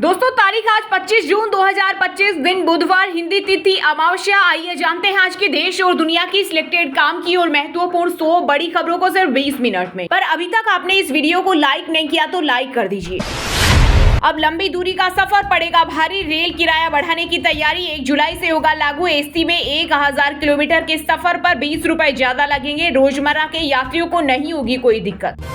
दोस्तों तारीख आज 25 जून 2025 दिन बुधवार, हिंदी तिथि अमावस्या। आइए जानते हैं आज के देश और दुनिया की सिलेक्टेड काम की और महत्वपूर्ण 100 बड़ी खबरों को सिर्फ 20 मिनट में। पर अभी तक आपने इस वीडियो को लाइक नहीं किया तो लाइक कर दीजिए। अब लंबी दूरी का सफर पड़ेगा भारी, रेल किराया बढ़ाने की तैयारी 1 जुलाई से होगा लागू। एसी में 1000 किलोमीटर के सफर पर 20 रुपए ज्यादा लगेंगे। रोजमर्रा के यात्रियों को नहीं होगी कोई दिक्कत।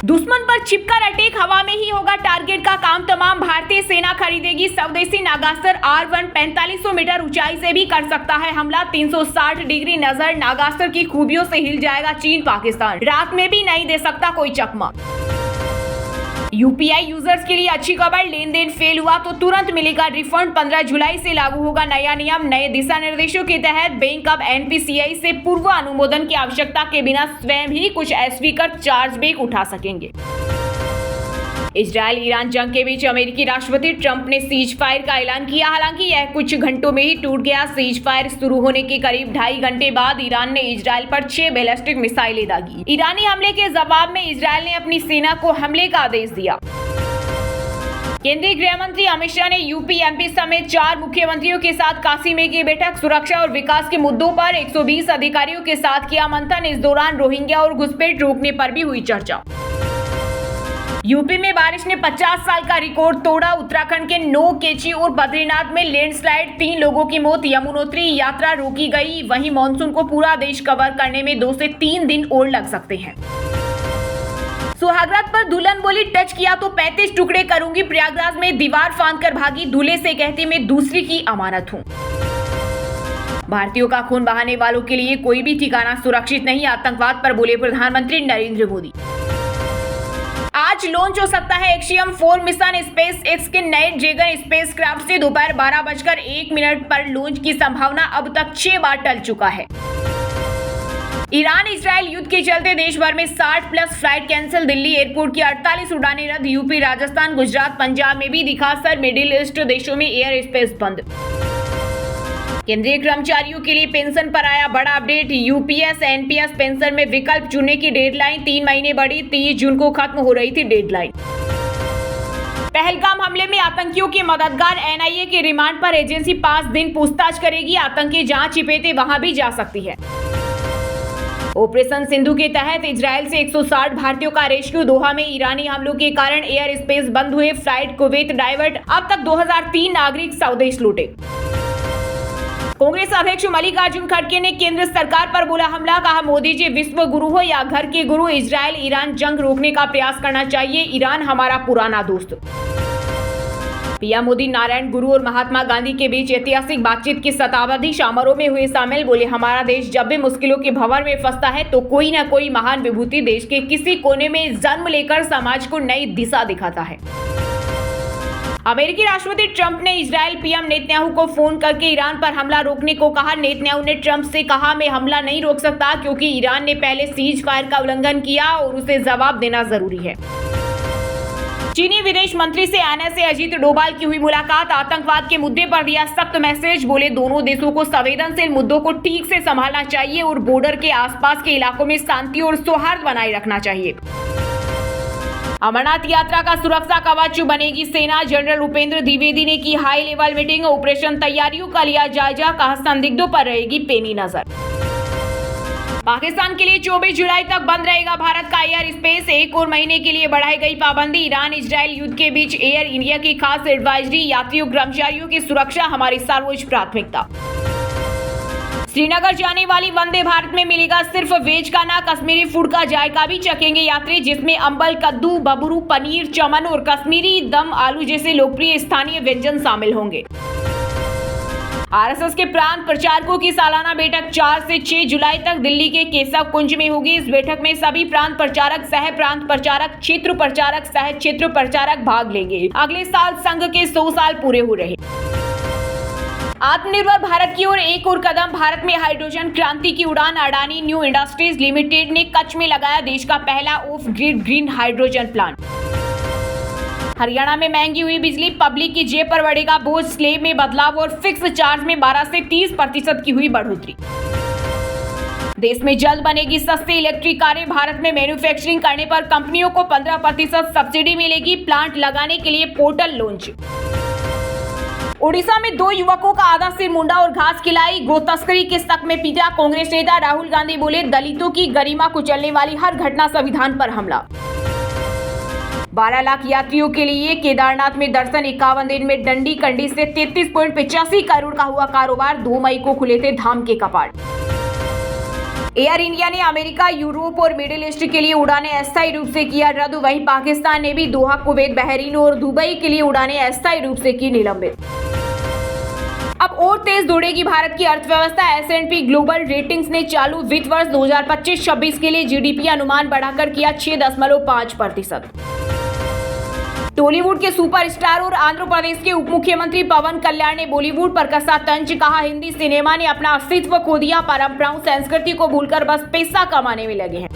दुश्मन पर छिपकर अटैक, हवा में ही होगा टारगेट का काम तमाम। भारतीय सेना खरीदेगी स्वदेशी नागास्त्र R1, 4500 मीटर ऊंचाई से भी कर सकता है हमला। 360 डिग्री नजर, नागास्त्र की खूबियों से हिल जाएगा चीन पाकिस्तान। रात में भी नहीं दे सकता कोई चकमा। यूपीआई यूजर्स के लिए अच्छी खबर, लेन देन फेल हुआ तो तुरंत मिलेगा रिफंड। 15 जुलाई से लागू होगा नया नियम। नए दिशा निर्देशों के तहत बैंक अब एनपीसीआई से पूर्व अनुमोदन की आवश्यकता के बिना स्वयं ही कुछ अस्वीकृत चार्जबैक उठा सकेंगे। इजरायल ईरान जंग के बीच अमेरिकी राष्ट्रपति ट्रंप ने सीज फायर का ऐलान किया। हालांकि यह कुछ घंटों में ही टूट गया। सीज फायर शुरू होने के करीब 2.5 घंटे बाद ईरान ने इजरायल पर 6 बैलिस्टिक मिसाइलें दागी। ईरानी हमले के जवाब में इजरायल ने अपनी सेना को हमले का आदेश दिया। केंद्रीय गृह मंत्री अमित शाह ने यूपी, एमपी समेत 4 मुख्यमंत्रियों के साथ काशी में की बैठक। सुरक्षा और विकास के मुद्दों पर 120 अधिकारियों के साथ किया मंथन। इस दौरान रोहिंग्या और घुसपैठ रोकने पर भी हुई चर्चा। यूपी में बारिश ने 50 साल का रिकॉर्ड तोड़ा। उत्तराखंड के नौकेची और बद्रीनाथ में लैंडस्लाइड, 3 लोगों की मौत। यमुनोत्री यात्रा रोकी गई। वहीं मॉनसून को पूरा देश कवर करने में 2 से 3 दिन और लग सकते हैं। सुहागरात पर दुल्हन बोली, टच किया तो 35 टुकड़े करूंगी। प्रयागराज में दीवार फांदकर भागी, दूल्हे से कहती मैं दूसरी की अमानत हूं। भारतीयों का खून बहाने वालों के लिए कोई भी ठिकाना सुरक्षित नहीं, आतंकवाद पर बोले प्रधानमंत्री नरेंद्र मोदी। आज लॉन्च हो सकता है एक्सियम 4 मिशन। स्पेस एक्स के नए ड्रैगन स्पेसक्राफ्ट से दोपहर 12:01 पर लॉन्च की संभावना अब तक 6 बार टल चुका है। ईरान इजरायल युद्ध के चलते देश भर में 60+ फ्लाइट कैंसिल। दिल्ली एयरपोर्ट की 48 उड़ानें रद्द। यूपी, राजस्थान, गुजरात, पंजाब में भी दिखा असर। मिडिल ईस्ट देशों में एयर स्पेस बंद। केंद्रीय कर्मचारियों के लिए पेंशन पर आया बड़ा अपडेट। यूपीएस एनपीएस पेंशन में विकल्प चुनने की डेडलाइन 3 महीने बढ़ी। 30 जून को खत्म हो रही थी डेडलाइन। पहलगाम हमले में आतंकियों के मददगार एनआईए के रिमांड पर एजेंसी 5 दिन पूछताछ करेगी। आतंकी जहां छिपे थे वहां भी जा सकती है। ऑपरेशन सिंधु के तहत इजरायल से 160 भारतीयों का रेस्क्यू। दोहा में ईरानी हमलों के कारण एयर स्पेस बंद हुए, फ्लाइट कुवैत डाइवर्ट। अब तक 2003 नागरिक स्वदेश लौटे। कांग्रेस अध्यक्ष मल्लिकार्जुन खड़गे ने केंद्र सरकार पर बोला हमला। कहा मोदी जी विश्व गुरु हो या घर के गुरु, इजरायल ईरान जंग रोकने का प्रयास करना चाहिए। ईरान हमारा पुराना दोस्त। पीएम मोदी नारायण गुरु और महात्मा गांधी के बीच ऐतिहासिक बातचीत की शताब्दी समारोह में हुए शामिल। बोले हमारा देश जब भी मुश्किलों के भंवर में फंसता है तो कोई न कोई महान विभूति देश के किसी कोने में जन्म लेकर समाज को नई दिशा दिखाता है। अमेरिकी राष्ट्रपति ट्रंप ने इजरायल पीएम नेतन्याहू को फोन करके ईरान पर हमला रोकने को कहा। नेतन्याहू ने ट्रंप से कहा मैं हमला नहीं रोक सकता क्योंकि ईरान ने पहले सीज फायर का उल्लंघन किया और उसे जवाब देना जरूरी है। चीनी विदेश मंत्री से एनएसए अजीत डोभाल की हुई मुलाकात। आतंकवाद के मुद्दे पर दिया सख्त मैसेज। बोले दोनों देशों को संवेदनशील मुद्दों को ठीक से संभालना चाहिए और बॉर्डर के आसपास के इलाकों में शांति और सौहार्द बनाए रखना चाहिए। अमरनाथ यात्रा का सुरक्षा कवच बनेगी सेना। जनरल उपेंद्र द्विवेदी ने की हाई लेवल मीटिंग। ऑपरेशन तैयारियों का लिया जायजा। कहा संदिग्धों पर रहेगी पैनी नजर। पाकिस्तान के लिए 24 जुलाई तक बंद रहेगा भारत का एयर स्पेस। 1 और महीने के लिए बढ़ाई गई पाबंदी। ईरान इजरायल युद्ध के बीच एयर इंडिया की खास एडवाइजरी। यात्रियों कर्मचारियों की सुरक्षा हमारी सर्वोच्च प्राथमिकता। श्रीनगर जाने वाली वंदे भारत में मिलेगा सिर्फ वेज खाना। कश्मीरी फूड का जायका भी चखेंगे यात्री, जिसमें अंबल, कद्दू, बबरू, पनीर, चमन और कश्मीरी दम आलू जैसे लोकप्रिय स्थानीय व्यंजन शामिल होंगे। आरएसएस के प्रांत प्रचारकों की सालाना बैठक 4 से 6 जुलाई तक दिल्ली के केशव कुंज में होगी। इस बैठक में सभी प्रांत प्रचारक, सह प्रांत प्रचारक, क्षेत्र प्रचारक, सह क्षेत्र प्रचारक भाग लेंगे। अगले साल संघ के 100 साल पूरे हो रहे। आत्मनिर्भर भारत की ओर एक और कदम। भारत में हाइड्रोजन क्रांति की उड़ान। अडानी न्यू इंडस्ट्रीज लिमिटेड ने कच्छ में लगाया देश का पहला of grid green hydrogen plant. Haryana में महंगी हुई बिजली, पब्लिक की जेब पर बढ़ेगा बोझ। स्लेब में बदलाव और फिक्स चार्ज में 12 से 30% की हुई बढ़ोतरी। देश में जल्द बनेगी सस्ती इलेक्ट्रिक कारें। भारत में मैन्युफैक्चरिंग करने पर कंपनियों को 15% सब्सिडी मिलेगी। प्लांट लगाने के लिए पोर्टल लॉन्च। ओडिशा में 2 युवकों का आधा सिर मुंडा और घास खिलाई। गो तस्करी के शक में पीटा। कांग्रेस नेता राहुल गांधी बोले, दलितों की गरिमा कुचलने वाली हर घटना संविधान पर हमला। 12 लाख यात्रियों के लिए केदारनाथ में दर्शन। 51 दिन में डंडी कंडी से 33.85 करोड़ का हुआ कारोबार। 2 मई को खुले थे धाम के कपाट। एयर इंडिया ने अमेरिका, यूरोप और मिडिल ईस्ट के लिए उड़ानें अस्थायी रूप से किया रद्द। वहीं पाकिस्तान ने भी दोहा, कुवैत, बहरीन और दुबई के लिए उड़ानें अस्थायी रूप से की निलंबित। अब और तेज दौड़ेगी भारत की अर्थव्यवस्था। S&P ग्लोबल रेटिंग्स ने चालू वित्त वर्ष 2025-26 के लिए जीडीपी अनुमान बढ़ाकर किया 6.5%। टॉलीवुड के सुपरस्टार और आंध्र प्रदेश के उप मुख्यमंत्री पवन कल्याण ने बॉलीवुड पर कसा तंज। कहा, हिंदी सिनेमा ने अपना अस्तित्व खो दिया। परंपराओं, संस्कृति को भूलकर बस पैसा कमाने में लगे हैं।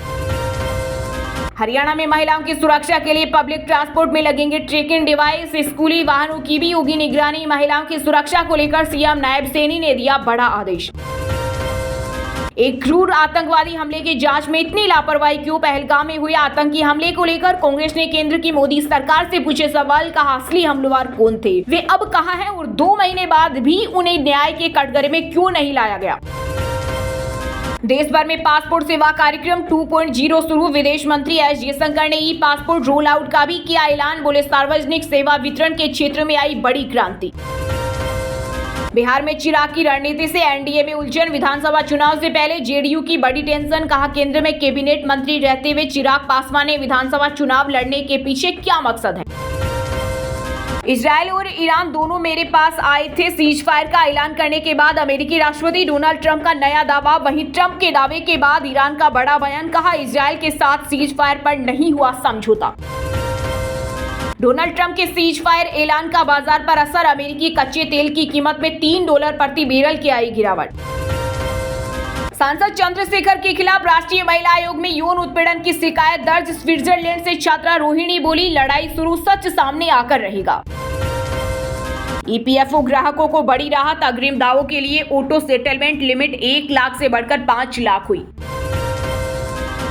हरियाणा में महिलाओं की सुरक्षा के लिए पब्लिक ट्रांसपोर्ट में लगेंगे ट्रैकिंग डिवाइस। स्कूली वाहनों की भी होगी निगरानी। महिलाओं की सुरक्षा को लेकर सीएम नायब सैनी ने दिया बड़ा आदेश। एक क्रूर आतंकवादी हमले की जांच में इतनी लापरवाही क्यों? पहलगाम में हुए आतंकी हमले को लेकर कांग्रेस ने केंद्र की मोदी सरकार से पूछे सवाल। कहा, असली हमलावर कौन थे, वे अब कहां हैं और 2 महीने बाद भी उन्हें न्याय के कटघरे में क्यों नहीं लाया गया? देश भर में पासपोर्ट सेवा कार्यक्रम 2.0 शुरू। विदेश मंत्री एस जयशंकर ने ई पासपोर्ट रोल आउट का भी किया ऐलान। बोले, सार्वजनिक सेवा वितरण के क्षेत्र में आई बड़ी क्रांति। बिहार में चिराग की रणनीति से एनडीए में उलझन। विधानसभा चुनाव से पहले जेडीयू की बड़ी टेंशन। कहा, केंद्र में कैबिनेट मंत्री रहते हुए चिराग पासवान ने विधानसभा चुनाव लड़ने के पीछे क्या मकसद है? इजरायल और ईरान दोनों मेरे पास आए थे सीज फायर का ऐलान करने के बाद। अमेरिकी राष्ट्रपति डोनाल्ड ट्रंप का नया दावा। वहीं ट्रंप के दावे के बाद ईरान का बड़ा बयान। कहा, इजरायल के साथ सीज फायर पर नहीं हुआ समझौता। डोनाल्ड ट्रंप के सीज फायर ऐलान का बाजार पर असर। अमेरिकी कच्चे तेल की कीमत में $3 प्रति बैरल की आई गिरावट। सांसद चंद्रशेखर के खिलाफ राष्ट्रीय महिला आयोग में यौन उत्पीड़न की शिकायत दर्ज। स्विट्जरलैंड से छात्रा रोहिणी बोली, लड़ाई शुरू, सच सामने आकर रहेगा। ईपीएफओ ग्राहकों को बड़ी राहत। अग्रिम दावों के लिए ऑटो सेटलमेंट लिमिट 1 लाख से बढ़कर 5 लाख हुई।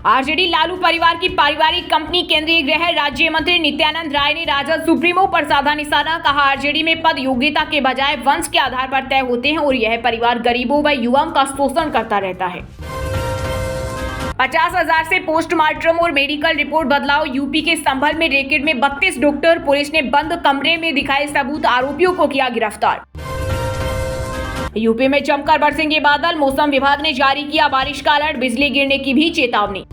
आरजेडी लालू परिवार की पारिवारिक कंपनी। केंद्रीय गृह राज्य मंत्री नित्यानंद राय ने राजद सुप्रीमो पर साधा निशाना। कहा, आरजेडी में पद योग्यता के बजाय वंश के आधार पर तय होते हैं और यह परिवार गरीबों व युवाओं का शोषण करता रहता है। 50,000 से पोस्टमार्टम और मेडिकल रिपोर्ट बदलाव। यूपी के संभल में रैकेट में 32 डॉक्टर। पुलिस ने बंद कमरे में दिखाए सबूत। आरोपियों को किया गिरफ्तार। यूपी में जमकर बरसेंगे बादल। मौसम विभाग ने जारी किया बारिश का अलर्ट। बिजली गिरने की भी चेतावनी।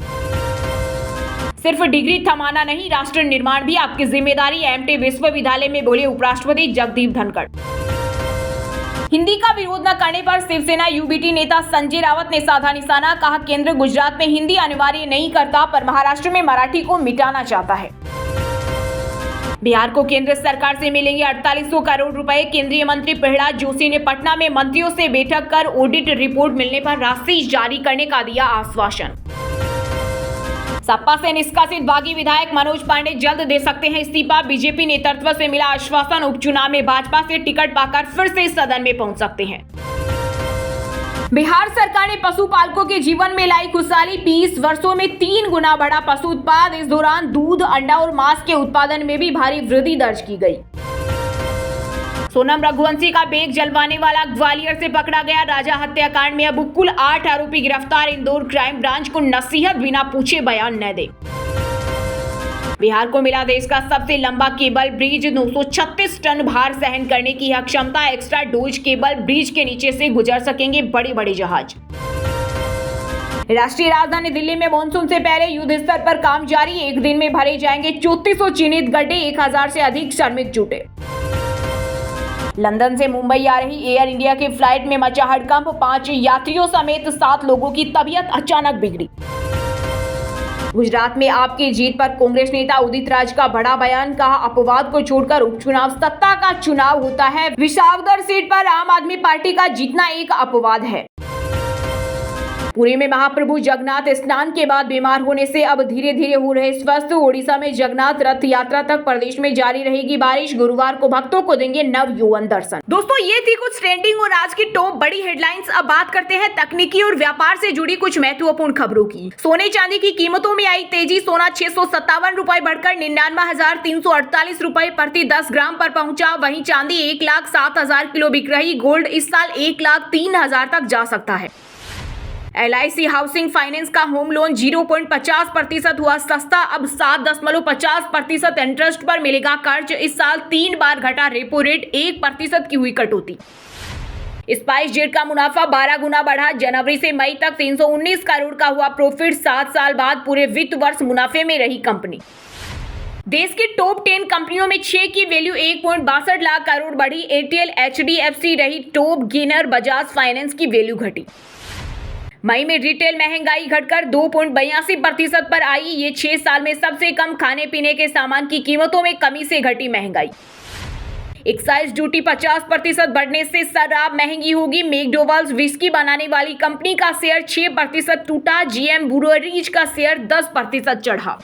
सिर्फ डिग्री थमाना नहीं, राष्ट्र निर्माण भी आपकी जिम्मेदारी। एमटी विश्वविद्यालय में बोले उपराष्ट्रपति जगदीप धनखड़। हिंदी का विरोध न करने पर शिवसेना यूबीटी नेता संजय रावत ने साधा निशाना। कहा, केंद्र गुजरात में हिंदी अनिवार्य नहीं करता, पर महाराष्ट्र में मराठी को मिटाना चाहता है। बिहार को केंद्र सरकार से मिलेंगे 4800 करोड़ रुपए। केंद्रीय मंत्री प्रहलाद जोशी ने पटना में मंत्रियों से बैठक कर ऑडिट रिपोर्ट मिलने पर राशि जारी करने का दिया आश्वासन। सपा से निष्कासित बागी विधायक मनोज पांडे जल्द दे सकते हैं इस्तीफा। बीजेपी नेतृत्व से मिला आश्वासन। उपचुनाव में भाजपा से टिकट पाकर फिर से सदन में पहुंच सकते हैं। बिहार सरकार ने पशुपालकों के जीवन में लाई खुशहाली। 20 वर्षों में 3 गुना बढ़ा पशु उत्पाद। इस दौरान दूध, अंडा और मांस के उत्पादन में भी भारी वृद्धि दर्ज की गई। सोनम रघुवंशी का बैग जलवाने वाला ग्वालियर से पकड़ा गया। राजा हत्याकांड में अब कुल 8 आरोपी गिरफ्तार। इंदौर क्राइम ब्रांच को नसीहत बिना पूछे बयान न दे। बिहार को मिला देश का सबसे लंबा केबल ब्रिज। 936 टन भार सहन करने की है क्षमता। एक्स्ट्रा डोज केबल ब्रिज के नीचे से गुजर सकेंगे बड़े बड़े जहाज। राष्ट्रीय राजधानी दिल्ली में मानसून से पहले युद्ध स्तर पर काम जारी। एक दिन में भरे जाएंगे 3400 चिन्हित गड्ढे। 1000 से अधिक श्रमिक जुटे। लंदन से मुंबई आ रही एयर इंडिया की फ्लाइट में मचा हड़कंप। 5 यात्रियों समेत 7 लोगों की तबीयत अचानक बिगड़ी। गुजरात में आपकी जीत पर कांग्रेस नेता उदित राज का बड़ा बयान। कहा, अपवाद को छोड़कर उपचुनाव सत्ता का चुनाव होता है। विसावदर सीट पर आम आदमी पार्टी का जीतना एक अपवाद है। पुरी में महाप्रभु जगन्नाथ स्नान के बाद बीमार होने से अब धीरे धीरे हो रहे स्वस्थ। ओडिशा में जगन्नाथ रथ यात्रा तक प्रदेश में जारी रहेगी बारिश। गुरुवार को भक्तों को देंगे नव यौवन दर्शन। दोस्तों, ये थी कुछ ट्रेंडिंग और आज की टॉप बड़ी हेडलाइंस। अब बात करते हैं तकनीकी और व्यापार से जुड़ी कुछ महत्वपूर्ण खबरों की। सोने चांदी की कीमतों में आई तेजी। सोना 657 रुपए बढ़कर 99,348 रुपए प्रति 10 ग्राम पर पहुंचा। वहीं चांदी 1,07,000 किलो बिक रही। गोल्ड इस साल 1,03,000 तक जा सकता है। LIC हाउसिंग फाइनेंस का होम लोन 0.50% हुआ सस्ता। अब 7.50% इंटरेस्ट पर मिलेगा कर्ज। इस साल 3 बार घटा रेपो रेट, 1% की हुई कटौती। स्पाइस जेट का मुनाफा 12 गुना बढ़ा। जनवरी से मई तक 319 करोड़ का हुआ प्रॉफिट। 7 साल बाद पूरे वित्त वर्ष मुनाफे में रही कंपनी। देश की टॉप 10 कंपनियों में 6 की वैल्यू 1.62 लाख करोड़ बढ़ी। एयरटेल HDFC रही टॉप गेनर। बजाज फाइनेंस की वैल्यू घटी। मई में रिटेल महंगाई घटकर 2.82% पर आई। ये 6 साल में सबसे कम खाने पीने के सामान की कीमतों में कमी से घटी महंगाई। एक्साइज ड्यूटी 50% बढ़ने से शराब महंगी होगी। मैकडॉवेल्स विस्की बनाने वाली कंपनी का शेयर 6% टूटा। GM ब्रूअरीज का शेयर 10% चढ़ा।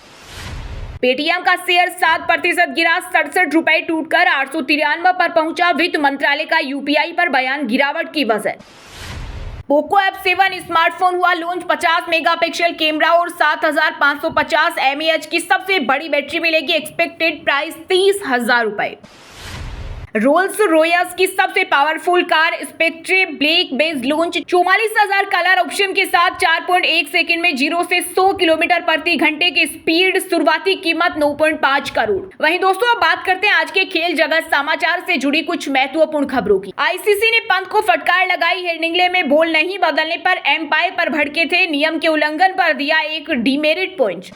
पेटीएम का शेयर 7% गिरा। 67 रुपए टूटकर 893 पर पहुंचा। वित्त मंत्रालय का UPI पर बयान गिरावट की वजह। पोको F7 स्मार्टफोन हुआ लॉन्च। 50 मेगापिक्सल कैमरा और 7,550 mAh की सबसे बड़ी बैटरी मिलेगी। एक्सपेक्टेड प्राइस 30,000 रुपए। रोल्स रॉयस की सबसे powerful car Spectre black base launch. 44,000 colour option के साथ 4.1 सेकंड में 0 से 100 किलोमीटर प्रति घंटे की स्पीड। शुरुआती कीमत 9.5 करोड़। वहीं दोस्तों, अब बात करते हैं आज के खेल जगत समाचार से जुड़ी कुछ महत्वपूर्ण खबरों की। ICC ने पंत को फटकार लगाई। हेडिंग्ले में बॉल नहीं बदलने पर एम्पायर पर भड़के थे। नियम के उल्लंघन पर दिया एक डीमेरिट पॉइंट।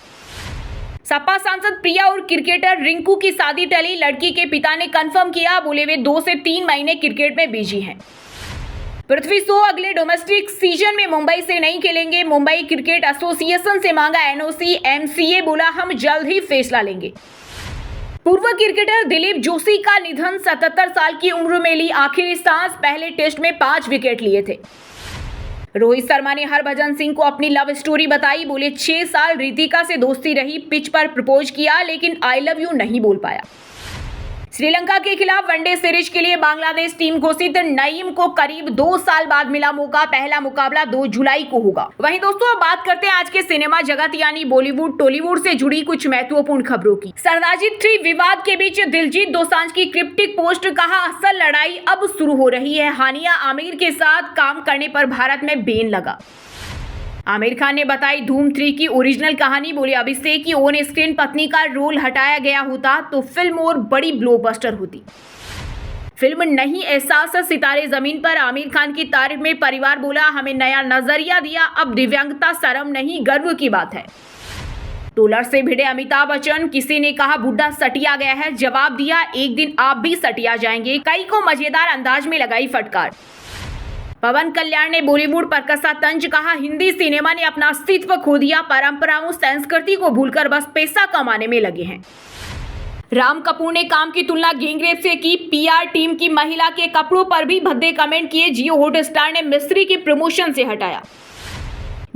सपा सांसद प्रिया और क्रिकेटर रिंकू की शादी टली। लड़की के पिता ने कंफर्म किया। बोले वे 2 से 3 महीने क्रिकेट में बिजी हैं। पृथ्वी शॉ अगले डोमेस्टिक सीजन में मुंबई से नहीं खेलेंगे। मुंबई क्रिकेट एसोसिएशन से मांगा NOC। MCA बोला हम जल्द ही फैसला लेंगे। पूर्व क्रिकेटर दिलीप जोशी का निधन। 77 साल की उम्र में ली आखिरी सांस। पहले टेस्ट में 5 विकेट लिए थे। रोहित शर्मा ने हरभजन सिंह को अपनी लव स्टोरी बताई। बोले 6 साल रितिका से दोस्ती रही। पिच पर प्रपोज किया लेकिन आई लव यू नहीं बोल पाया। श्रीलंका के खिलाफ वनडे सीरीज के लिए बांग्लादेश टीम घोषित। नईम को करीब 2 साल बाद मिला मौका। पहला मुकाबला 2 जुलाई को होगा। वहीं दोस्तों, अब बात करते हैं आज के सिनेमा जगत यानी बॉलीवुड टॉलीवुड से जुड़ी कुछ महत्वपूर्ण खबरों की। सरदारजी 3 विवाद के बीच दिलजीत दोसांझ की क्रिप्टिक पोस्ट। कहा असल लड़ाई अब शुरू हो रही है। हानिया आमिर के साथ काम करने पर भारत में बैन लगा। आमिर खान ने बताई धूम 3 की ओरिजिनल कहानी। बोले अभिषेक की ऑन स्क्रीन पत्नी का रोल हटाया गया होता तो फिल्म और बड़ी ब्लॉकबस्टर होती। फिल्म नहीं एहसास सितारे जमीन पर। आमिर खान की तारीफ में परिवार बोला हमें नया नजरिया दिया। अब दिव्यांगता शर्म नहीं गर्व की बात है। टोलर से भिड़े अमिताभ बच्चन। किसी ने कहा बुड्ढा सटिया गया है। जवाब दिया एक दिन आप भी सटिया जाएंगे। कई को मजेदार अंदाज में लगाई फटकार। पवन कल्याण ने बॉलीवुड पर कसा तंज। कहा हिंदी सिनेमा ने अपना अस्तित्व खो दिया। परंपराओं संस्कृति को भूलकर बस पैसा कमाने में लगे हैं। राम कपूर ने काम की तुलना गैंगरेप से की। PR टीम की महिला के कपड़ों पर भी भद्दे कमेंट किए। जियो हॉटस्टार ने मिस्त्री की प्रमोशन से हटाया।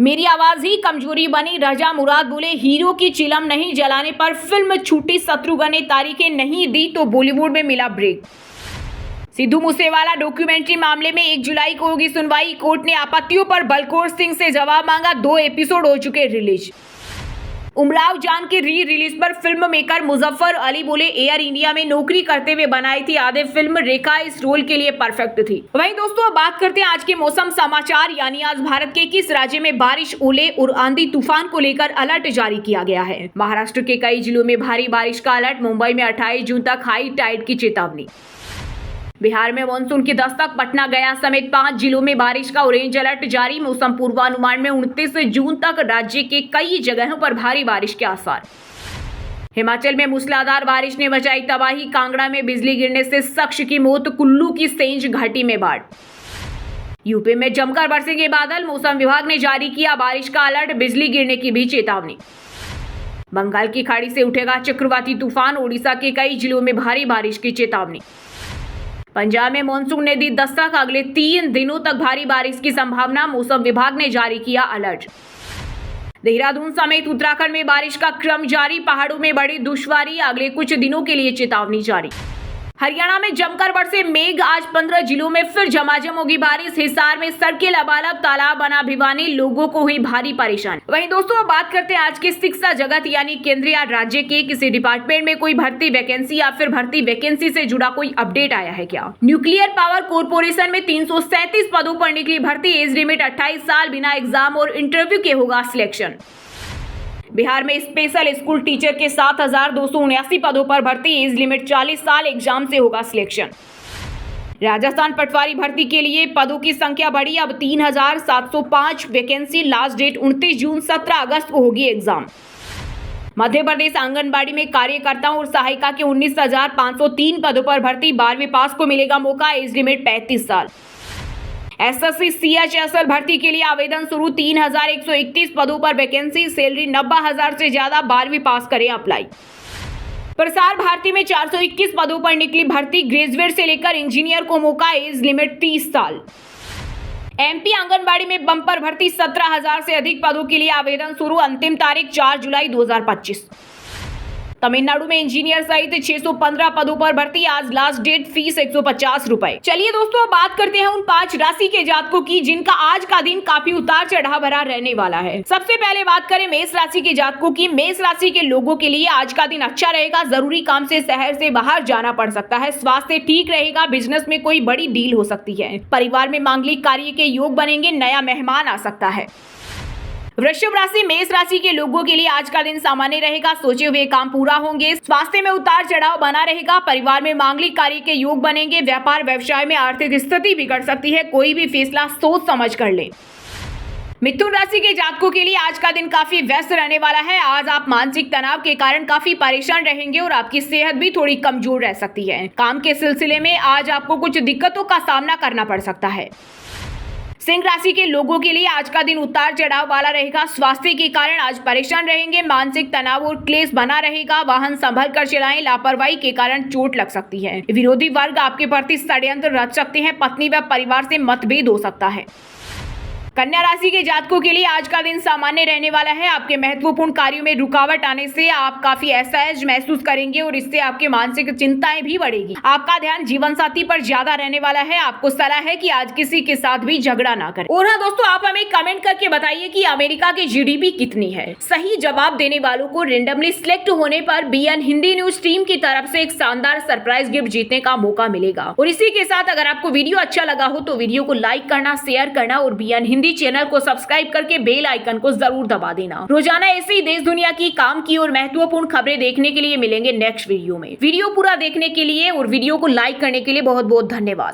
मेरी आवाज ही कमजोरी बनी। रजा मुराद बोले हीरो की चिलम नहीं जलाने पर फिल्म छूटी। शत्रुघ्न ने तारीखें नहीं दी तो बॉलीवुड में मिला ब्रेक। सिद्धू मूसेवाला डॉक्यूमेंट्री मामले में 1 जुलाई को होगी सुनवाई। कोर्ट ने आपत्तियों पर बलकौर सिंह से जवाब मांगा। 2 एपिसोड हो चुके रिलीज। उमराव जान की रिलीज पर फिल्म मेकर मुजफ्फर अली बोले एयर इंडिया में नौकरी करते हुए बनाई थी आधे फिल्म। रेखा इस रोल के लिए परफेक्ट थी। वहीं दोस्तों, अब बात करते हैं आज के मौसम समाचार यानी आज भारत के किस राज्य में बारिश, ओले और आंधी तूफान को लेकर अलर्ट जारी किया गया है। महाराष्ट्र के कई जिलों में भारी बारिश का अलर्ट। मुंबई में 28 जून तक हाई टाइड की चेतावनी। बिहार में मानसून की दस्तक। पटना, गया समेत 5 जिलों में बारिश का ऑरेंज अलर्ट जारी। मौसम पूर्वानुमान में 29 जून तक राज्य के कई जगहों पर भारी बारिश के आसार। हिमाचल में मूसलाधार बारिश ने मचाई तबाही। कांगड़ा में बिजली गिरने से शख्स की मौत। कुल्लू की सेंज घाटी में बाढ़। यूपी में जमकर बरसेंगे बादल। मौसम विभाग ने जारी किया बारिश का अलर्ट। बिजली गिरने की भी चेतावनी। बंगाल की खाड़ी से उठेगा चक्रवाती तूफान। ओडिशा के कई जिलों में भारी बारिश की चेतावनी। पंजाब में मॉनसून ने दी दस्तक, अगले 3 दिनों तक भारी बारिश की संभावना, मौसम विभाग ने जारी किया अलर्ट। देहरादून समेत उत्तराखंड में बारिश का क्रम जारी, पहाड़ों में बड़ी दुश्वारी, अगले कुछ दिनों के लिए चेतावनी जारी। हरियाणा में जमकर बरसे मेघ, आज 15 जिलों में फिर झमाझम होगी बारिश। हिसार में सड़कें लबालब, तालाब बना भिवानी, लोगों को हुई भारी परेशानी। वहीं दोस्तों अब बात करते हैं आज के शिक्षा जगत यानी केंद्र या राज्य के किसी डिपार्टमेंट में कोई भर्ती वैकेंसी या फिर भर्ती वैकेंसी से जुड़ा कोई अपडेट आया है क्या। न्यूक्लियर पावर कॉर्पोरेशन में 337 पदों पर निकली भर्ती, एज लिमिट 28 साल, बिना एग्जाम और इंटरव्यू के होगा सिलेक्शन। बिहार में स्पेशल स्कूल टीचर के 7,279 पदों पर भर्ती, एज लिमिट 40 साल, एग्जाम से होगा सिलेक्शन। राजस्थान पटवारी भर्ती के लिए पदों की संख्या बढ़ी, अब 3,705 वैकेंसी, लास्ट डेट 29 जून, 17 अगस्त को होगी एग्जाम। मध्य प्रदेश आंगनबाड़ी में कार्यकर्ताओं और सहायिका के 19,503 पदों पर भर्ती, 12वीं पास को मिलेगा मौका, एज लिमिट 35 साल। एसएससी सीएचएसएल भर्ती के लिए आवेदन शुरू, 3,131 पदों पर वैकेंसी, सैलरी 90,000 से ज्यादा, 12वीं पास करें अप्लाई। प्रसार भारती में 421 पदों पर निकली भर्ती, ग्रेजुएट से लेकर इंजीनियर को मौका, एज लिमिट 30 साल। एमपी आंगनबाड़ी में बम्पर भर्ती, 17,000 से अधिक पदों के लिए आवेदन शुरू, अंतिम तारीख 4 जुलाई 2025। तमिलनाडु में इंजीनियर सहित 615 पदों पर भर्ती, आज लास्ट डेट, फीस 150 रुपए। चलिए दोस्तों बात करते हैं उन 5 राशि के जातकों की जिनका आज का दिन काफी उतार चढ़ाव भरा रहने वाला है। सबसे पहले बात करें मेष राशि के जातकों की। मेष राशि के लोगों के लिए आज का दिन अच्छा रहेगा, जरूरी काम से शहर से बाहर जाना पड़ सकता है, स्वास्थ्य ठीक रहेगा, बिजनेस में कोई बड़ी डील हो सकती है, परिवार में मांगलिक कार्य के योग बनेंगे, नया मेहमान आ सकता है। वृषभ राशि मेष राशि के लोगों के लिए आज का दिन सामान्य रहेगा, सोचे हुए काम पूरा होंगे, स्वास्थ्य में उतार चढ़ाव बना रहेगा, परिवार में मांगलिक कार्य के योग बनेंगे, व्यापार व्यवसाय में आर्थिक स्थिति बिगड़ सकती है, कोई भी फैसला सोच समझ कर लें। मिथुन राशि के जातकों के लिए आज का दिन काफी व्यस्त रहने वाला है, आज आप मानसिक तनाव के कारण काफी परेशान रहेंगे और आपकी सेहत भी थोड़ी कमजोर रह सकती है। काम के सिलसिले में आज आपको कुछ दिक्कतों का सामना करना पड़ सकता है। सिंह राशि के लोगों के लिए आज का दिन उतार चढ़ाव वाला रहेगा, स्वास्थ्य के कारण आज परेशान रहेंगे, मानसिक तनाव और क्लेश बना रहेगा, वाहन संभल कर चलाएं, लापरवाही के कारण चोट लग सकती है, विरोधी वर्ग आपके प्रति षड्यंत्र रच सकते हैं, पत्नी व परिवार से मतभेद हो सकता है। कन्या राशि के जातकों के लिए आज का दिन सामान्य रहने वाला है, आपके महत्वपूर्ण कार्यों में रुकावट आने से आप काफी असहज महसूस करेंगे और इससे आपके मानसिक चिंताएं भी बढ़ेगी। आपका ध्यान जीवन साथी पर ज्यादा रहने वाला है, आपको सलाह है कि आज किसी के साथ भी झगड़ा ना करें। और हाँ दोस्तों, आप हमें कमेंट करके बताइए कि अमेरिका की जीडीपी कितनी है। सही जवाब देने वालों को रेंडमली सिलेक्ट होने पर बीएन हिंदी न्यूज टीम की तरफ से एक शानदार सरप्राइज गिफ्ट जीतने का मौका मिलेगा। और इसी के साथ अगर आपको वीडियो अच्छा लगा हो तो वीडियो को लाइक करना, शेयर करना और बीएन हिंदी चैनल को सब्सक्राइब करके बेल आइकन को जरूर दबा देना। रोजाना ऐसे ही देश दुनिया की काम की और महत्वपूर्ण खबरें देखने के लिए मिलेंगे नेक्स्ट वीडियो में। वीडियो पूरा देखने के लिए और वीडियो को लाइक करने के लिए बहुत बहुत धन्यवाद।